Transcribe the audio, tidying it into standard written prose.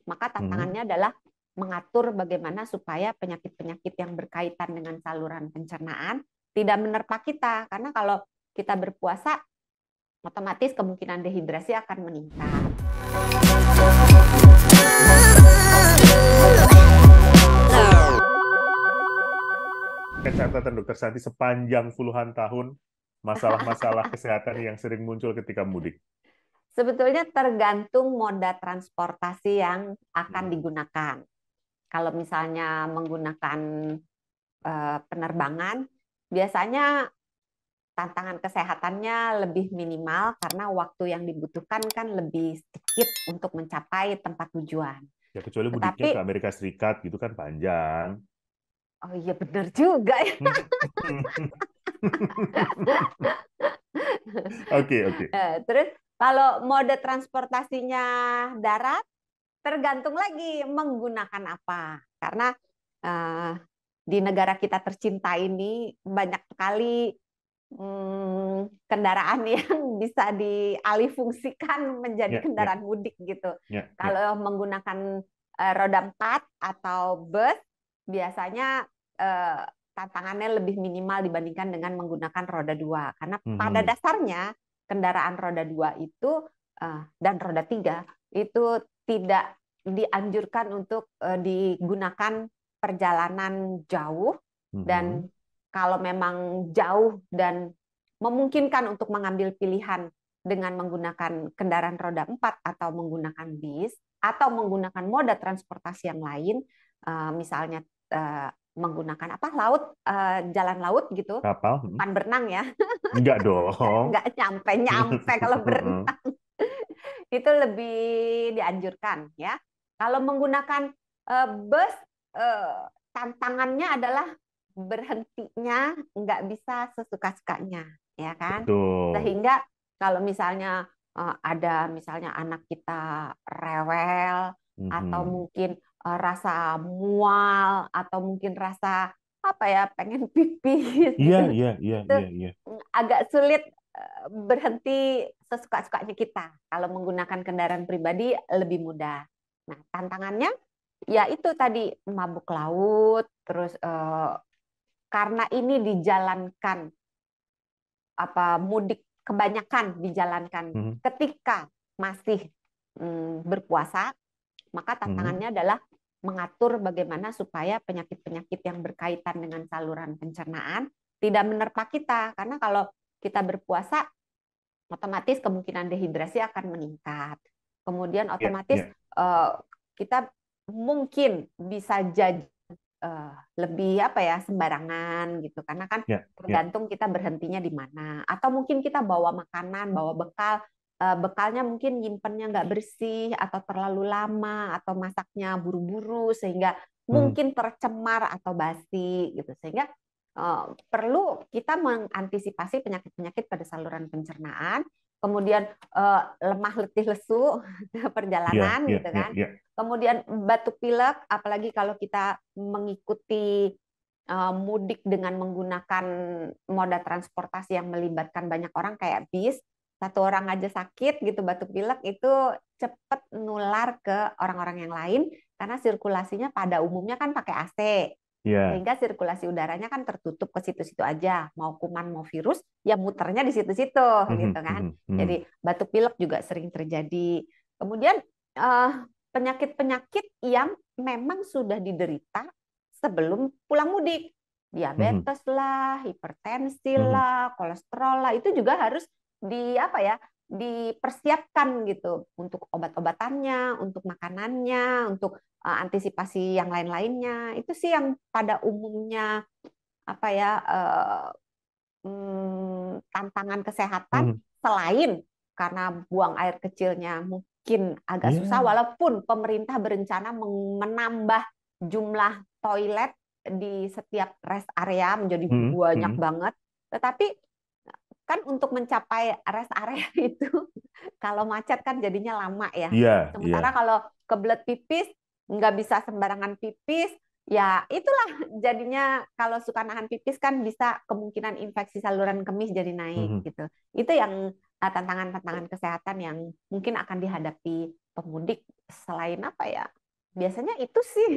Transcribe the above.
maka Mhm. tantangannya adalah mengatur bagaimana supaya penyakit-penyakit yang berkaitan dengan saluran pencernaan tidak menerpa kita. Karena kalau kita berpuasa, otomatis kemungkinan dehidrasi akan meningkat. Catatan Dokter Santi sepanjang puluhan tahun masalah-masalah kesehatan yang sering muncul ketika mudik. Sebetulnya tergantung moda transportasi yang akan Hmm. digunakan. Kalau misalnya menggunakan penerbangan, biasanya tantangan kesehatannya lebih minimal karena waktu yang dibutuhkan kan lebih sedikit untuk mencapai tempat tujuan. Ya kecuali mudiknya Tetapi, ke Amerika Serikat gitu kan panjang. oh iya benar juga ya. Oke, oke. Terus kalau mode transportasinya darat, tergantung lagi menggunakan apa. Karena eh, di negara kita tercinta ini banyak sekali kendaraan yang bisa dialihfungsikan menjadi Ya, ya, kendaraan mudik gitu. ya, ya. Kalau menggunakan roda 4 atau bus, biasanya eh, tantangannya lebih minimal dibandingkan dengan menggunakan roda 2. Karena pada Mhm. dasarnya kendaraan roda 2 itu dan roda 3 itu tidak dianjurkan untuk digunakan perjalanan jauh, dan Mhm. kalau memang jauh dan memungkinkan untuk mengambil pilihan dengan menggunakan kendaraan roda 4 atau menggunakan bis atau menggunakan moda transportasi yang lain, misalnya menggunakan apa laut, jalan laut gitu, Kapal? bukan berenang ya. Enggak dong. Nggak nyampe nyampe kalau berenang itu lebih dianjurkan ya. Kalau menggunakan bus, tantangannya adalah berhentinya nggak bisa sesuka-sukanya, ya kan? Betul. Sehingga kalau misalnya ada misalnya anak kita rewel atau Mhm. mungkin rasa mual atau mungkin rasa apa ya pengen pipis Iya, gitu, iya, iya, itu iya, iya. agak sulit berhenti sesuka-sukanya kita. Kalau menggunakan kendaraan pribadi lebih mudah. Nah, tantangannya ya itu tadi mabuk laut, terus karena ini dijalankan apa mudik kebanyakan dijalankan Mhm. ketika masih berpuasa, maka Mhm. tantangannya adalah mengatur bagaimana supaya penyakit-penyakit yang berkaitan dengan saluran pencernaan tidak menerpa kita. Karena kalau kita berpuasa, otomatis kemungkinan dehidrasi akan meningkat. Kemudian Iya, otomatis iya. kita mungkin bisa jadi lebih apa ya sembarangan gitu, karena kan Iya, iya. tergantung kita berhentinya di mana, atau mungkin kita bawa makanan, bawa bekal, bekalnya mungkin nyimpennya nggak bersih atau terlalu lama atau masaknya buru-buru sehingga Mhm. mungkin tercemar atau basi gitu, sehingga perlu kita mengantisipasi penyakit-penyakit pada saluran pencernaan, kemudian lemah letih lesu Iya, perjalanan iya, gitu iya, kan. iya. Kemudian batuk pilek, apalagi kalau kita mengikuti mudik dengan menggunakan moda transportasi yang melibatkan banyak orang kayak bis, satu orang aja sakit gitu batuk pilek itu cepat nular ke orang-orang yang lain karena sirkulasinya pada umumnya kan pakai AC. Iya. Sehingga sirkulasi udaranya kan tertutup ke situ-situ aja, mau kuman mau virus, ya muternya di situ-situ gitu Mhm, kan. mhm, mhm. Jadi batuk pilek juga sering terjadi. Kemudian eh, penyakit-penyakit yang memang sudah diderita sebelum pulang mudik, Mhm, diabetes lah, hipertensi mhm. lah, kolesterol lah, itu juga harus di apa ya, dipersiapkan gitu untuk obat-obatannya, untuk makanannya, untuk antisipasi yang lain-lainnya. Itu sih yang pada umumnya apa ya tantangan kesehatan, Mhm. selain karena buang air kecilnya mungkin agak susah, Iya. walaupun pemerintah berencana menambah jumlah toilet di setiap rest area menjadi Mhm, banyak mhm. banget, tetapi kan untuk mencapai rest area itu kalau macet kan jadinya lama ya. Iya, Sementara iya. kalau kebelet pipis nggak bisa sembarangan pipis, ya itulah jadinya kalau suka nahan pipis kan bisa kemungkinan infeksi saluran kemih jadi naik Mhm. gitu. Itu yang tantangan-tantangan kesehatan yang mungkin akan dihadapi pemudik selain apa ya? Biasanya itu sih.